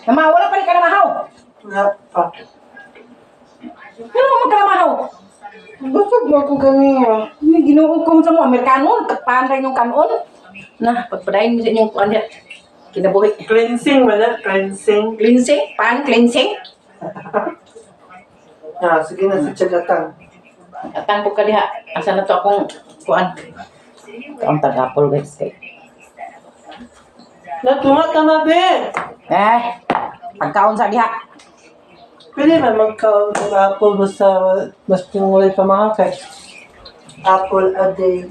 Nama, wala pa rin ka namahaw. Wala pa. Ano mo magkalamahaw? Busog mo akong kaniya. May ginuong ko sa mo, Amerikano, tagpanday nung kanon. Nah, pagpadayin mo sa inyong kuwan niya. Kinabuhi. Cleansing wala, cleansing. Cleansing? Pan cleansing? Ah, sige na si Tsagatang. Atang po ka diha. Asa na to akong kuwan. Ito ang tagapol guys. Natumat ka na, be. Pagkaon sa diha. Pwede ba magkaon ng apple basta wala pa makakay? Apple a day.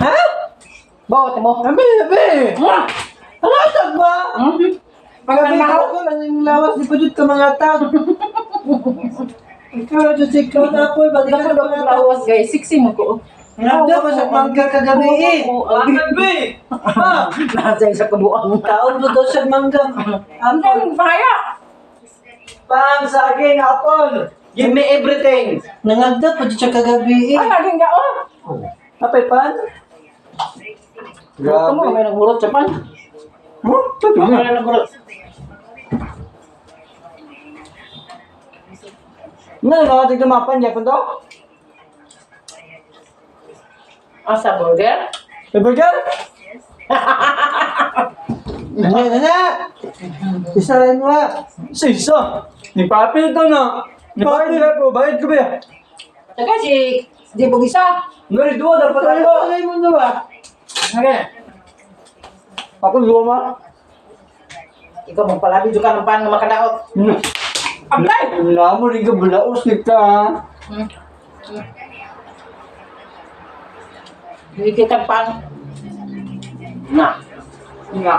Ha? Bawat mo. Abe, abe! Halatag ba? Pagabi Mahaw. ko lang yung lawas, di pa dito ka mga tag. Ikaw na dito ikaw na apple, ba di ka na mga tag? Lawas guys. Siksi mo ko. Nagda ba sa mangga kagabi eh? Bakit be? Ha? Nasa sa kabuang. Kaon mo daw siya mangga. Ang Apple. kaya. Pang sa akin, apple! Give me everything! Nangagda pa dito siya kagabi eh. Ay, naging gaon. Apay pan? Ito mo, may nagmurot sa pan. Mo? May nagmurot. Ano na natin tumapan niya po to? Asa burger? May burger? Nana! Isa rin mo ha. Isa? Ni papel to na. Ni papel ako. Bayad ko ba? Saka si Bugisa. Ngari dua dapat ako. Ay mo dua. Okay. Ako dua ma. Ikaw magpalabi juga ng pan na makadaot. Abay! Wala mo rin ka bulaos ni ka. Hindi kita pan. Na. Nga.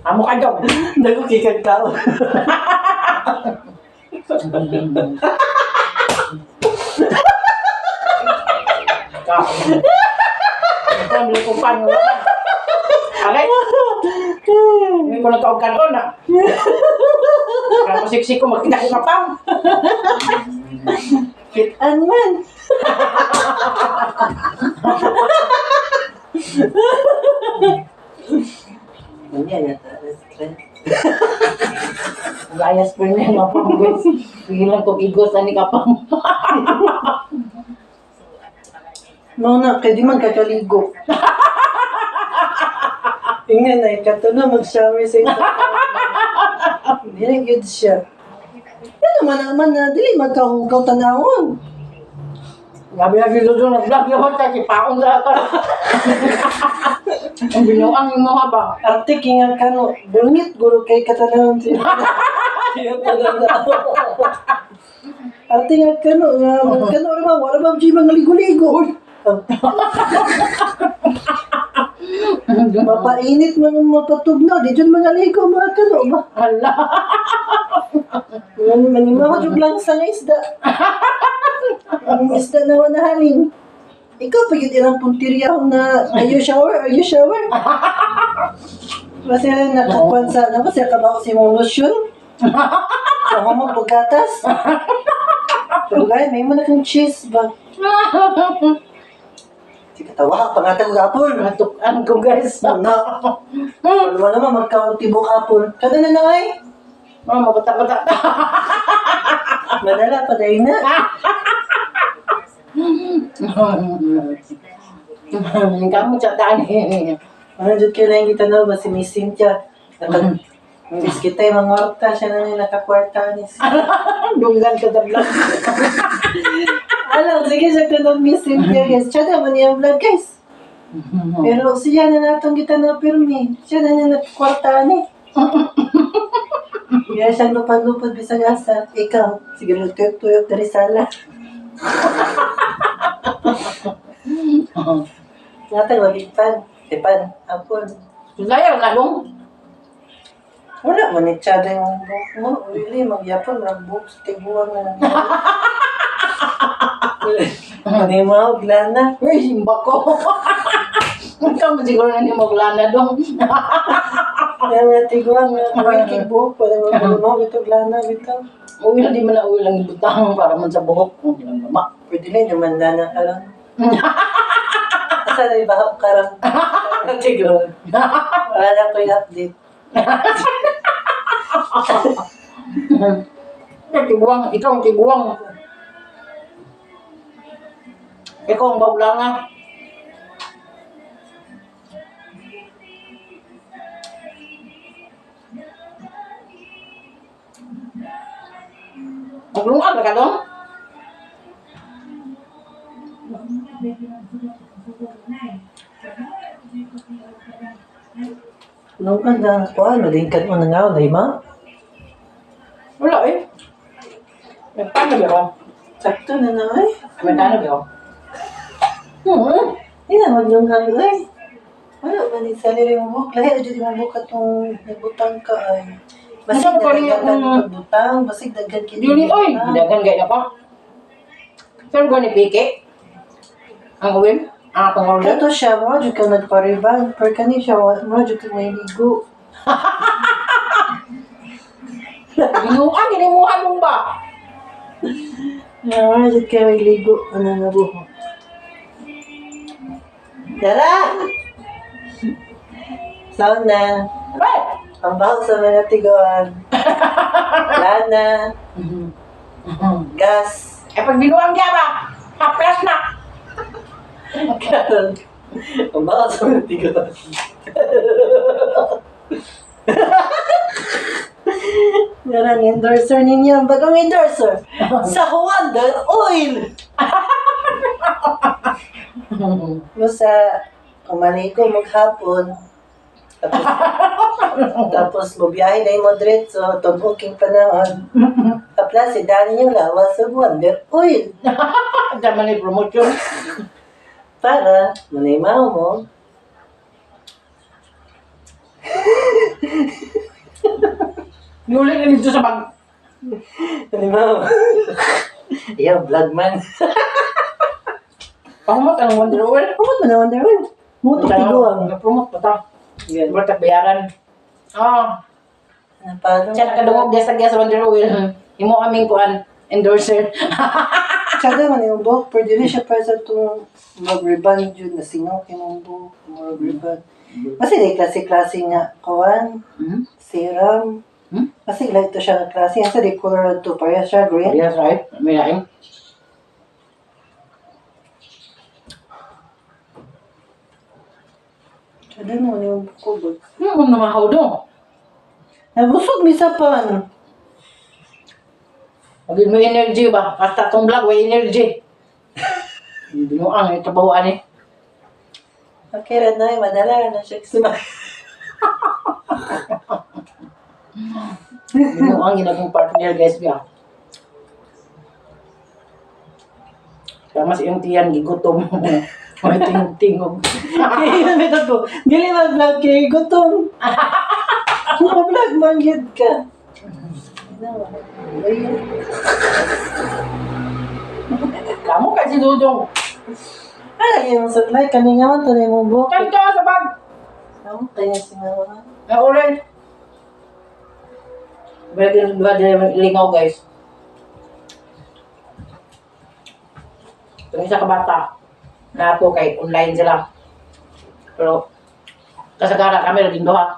Amo ka dong. Nagkikad tao. Ito ang likong pan. Alay. Hindi ko nagkaugkan ko na. Kaya masiksi ko magkita ko kapang. Kitaan man. Ganyan yata. Gayas pa niya nga po guys. Pigilan ko igos ani kapang. Mauna, kaya di man kakaligo. Tingnan na, ikato na mag-shower sa ito. Hindi na yun siya. Yan naman na, dili magkahugaw tanawon. Gabi lagi doon nag-vlog yung tayo, paong sa ka. Ang binuang yung mga ba? Arte kinga ka no, bungit guro kay katanawon siya. Arte nga ka no, kano naman, wala ba siya mga ligo-ligo. Mapainit man ang mapatugnaw, di dyan mga ligo, mga kano ba? Hala. Manimaw yung lang sa isda. Ang isda na wanahalin. Ikaw pa yun ilang puntirya na, are you shower? Are you shower? Kasi nakakuan sa, kasi kabaw si mong lotion. Sa mo pagkatas. Pagkaya, may mo na kang cheese ba? Sige, tawa ka, pangata ko kapol. Matukan ko guys. Na, wala naman, magkauntibo kapol. Kada na na ay. Mama, bata-bata. Madala pa dahil na. Kamu catan eh. Ano dyan kailangan kita na ba si Miss Cynthia? Miss kita yung mga orta, siya na yung nakakwarta ni Dunggan ka sa vlog. Alam, sige siya ka ng Miss Cynthia guys. Siya naman yung vlog guys. Pero siya na natong kita na pirmi. Siya na yung nakakwarta ni. Kaya siyang lupad-lupad bisang asa. Ikaw, sige magtuyok-tuyok dari sala. Natang magipan. Tipan, apol. Gaya ka dong. Wala man ni Chada yung buhok mo. Really, magyapon, mag-buhok sa tiguan na. Ano yung mga uglana? Uy, simba ko. Ikaw mo siguro na ni Maglana dong. Kaya mga tiguan, mga kawin buhok, para mga mo, ito uglana, ito. Uwi lang, di man na uwi lang ibutang para man sa buhok. Ang ilang mama. Pwede na yung mandana ka lang. Asa na ibahap ka lang. Tigron. Wala na ko i-update. Tiguang, ikaw ang tiguang. Ikaw ang baulanga. Maglungan ka doon? Nung kanda ko, malingkat mo na nga, na ima? Wala eh. Nagtano ba ako? Sakto na na ay. Nagtano ba ako? Hindi na maglungkang ay. Wala ba ni saliri mo buhok? Lahi na dyan mo buhok atong nagbutang ka ay. Basig Ano ba rin daghan yung- ka nagbutang, basig daghan kini. Yuli, oy! Dagan gaya na pa. Pero ba ni Pike? Ang uwin? Ang akong uwin? Kato siya, mo dyan ka nagpariban. Per kani siya, mo dyan ka may ligo. Ginuan, ginimuhan mong ba? Mo dyan ka may ligo. Ano na buhok? Dara! Sauna. Ay! Ang baho sa mga tigoan. Lana. Gas. Eh, pag binuang niya ba? Haplas na! Karon. Ang baho sa mga tigoan. Yan ang endorser ninyo. Ang bagong endorser. Sa Huandan Oil. Basta, kumaligo maghapon. Tapos mabiyahe na yung modretso, tumuking panahon. Tapos si Dani yung lawas sa Wonder Oil. Ang dama ni promotion. Para, manimaw mo. Nuli na dito sa bag. Manimaw. Iya, vlog man. Pahumot ang Wonder Oil. Kumot mo na Wonder Oil. Mutok tiguang. Nag-promote pa ta. Yan. Bertak bayaran. Ah, Napalo. siya nakadungog dia sa Wonder Oil. Imo aming kuan endorser. Tsada man yung buhok, pero dili siya para sa itong mag-reband yun, na singaw kinong buhok, mag-reband. Kasi di klase-klase nga, kawan, serum. Kasi like to siya na klase, kasi di color to, parehas siya, green. Yes, right. May lain. Tsada mo yung buhok ko, bud. Namahaw do. Nabusog, misapan. Magin mo energy ba? Basta itong vlog, may energy. Hindi mo ang itabawan eh. Okay, rin na, madala na siya kasi Hindi mo ang ginagong partner guys biya. Kaya mas yung tiyan, gigutom. May tingog-tingog. Kaya yun, metod ko, dili mag-vlog kay gutom. Mag-vlog man yun ka. Ayun. Kamu kasi Dudong. Ay, yung supply, kanina man, tanay mo buhok. Kanto sa bag. Ano, kaya sinama. Ang orange. Balik dua din lingaw guys. Itong isa ka bata. Na ako kay online sila. Pero kasagara kami naging duha.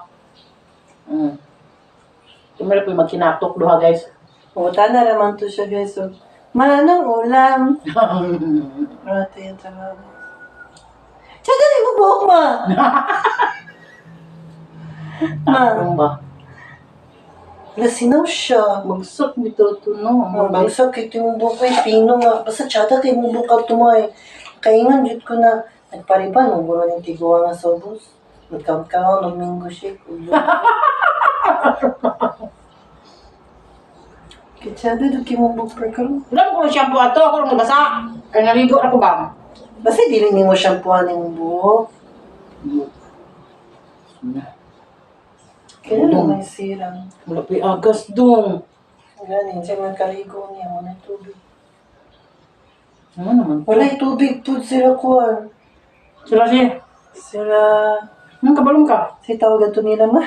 Tumira po yung magkinatok duha guys. Pumunta na naman to siya, guys. So, manong ulam. Rata yung talaga. Tsaka na mo buhok, ma. Ma, Ano ba? lasinaw siya. Magsok dito to no. Bagsak kay yung buhok ay pino nga. Basta tsada kay mo buhok ka tumay. Kaingan, jud ko na nagpariban. Nung guro ng tiguwa nga sobos. Nagkamkaw, nagminggo shake. Kaya doon kay mo buhok per karon. Wala ko ng shampoo ato, ako nang nabasa. Kaya naligo ako ba? Basta dili ni mo shampooan yung buhok. Kaya naman sirang. Malapi agas dun. Ganin, siya magkaligo niya mo ng tubig. Ano naman? Wala yung tubig po sila kuhan. Sila siya. Sila, Kabalong ka? si tawagan to nila ma.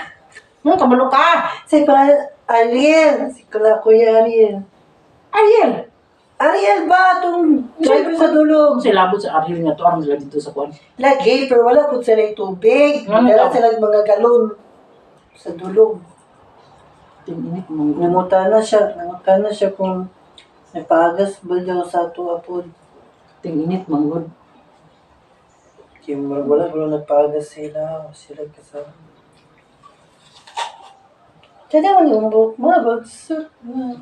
Kabalong ka? Say para, Ariel! Si Kuya Ariel. Ariel! Ariel ba? Itong driver sa dulog. Kung sila labot sa Ariel nga to, aram sila dito sa kwan. Lagi, pero wala po sila yung tubig. Ano Dala daw? sila mga galon sa dulog. Tinginit mong Nanguta na siya kung may pagas ba daw sa ato apod. tinginit manggod. Kaya wala nagpagas sila o sila kasama. Diyan naman yung buhok mo, bagsak na.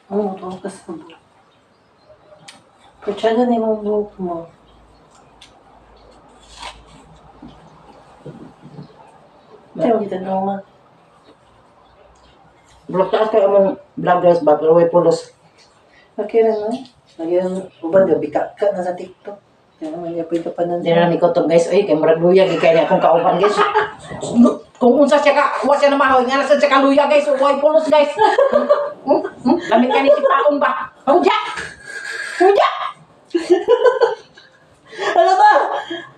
Oo, ito ka sa buhok. Pero tiyan na yung buhok mo. Diyan mo kita naman. Bulok taas kayo among vloggers ba, pero way pulos. Okay na no? Lagyan, uban ka, bika ka na sa TikTok. Diyan naman, yapay ka pa na. Hindi na ko to guys, ay kay murag luya kay niya akong kauban guys. Kung unsa siya ka, wa siya na mahoy nga nasa siya ka luya guys, way pulos guys. Lamit ka ni si Paong ba? Huja! Huja! Ano ba?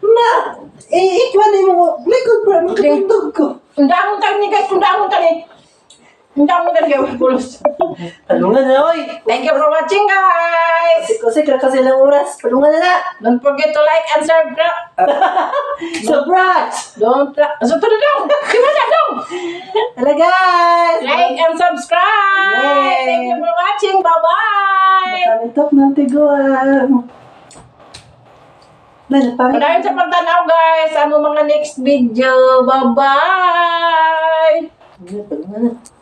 Ma! Ikwan mo. May good bro, makatundog ko. Undamon tayo ni guys, undamon tayo. Undamon tayo way pulos. Palungan na, oy! Thank you for watching guys! Kasi kasi lang oras. Palungan na na! Don't forget to like and subscribe. Subscribe! So to dong. Di ba siya dong? Hello guys! Like and subscribe. Yay. Thank you for watching. Bye-bye. Nakalitok na tiguan. Pangit. Padayon sa pagtanaw guys. Ano mga next video. Bye-bye. Palungan na.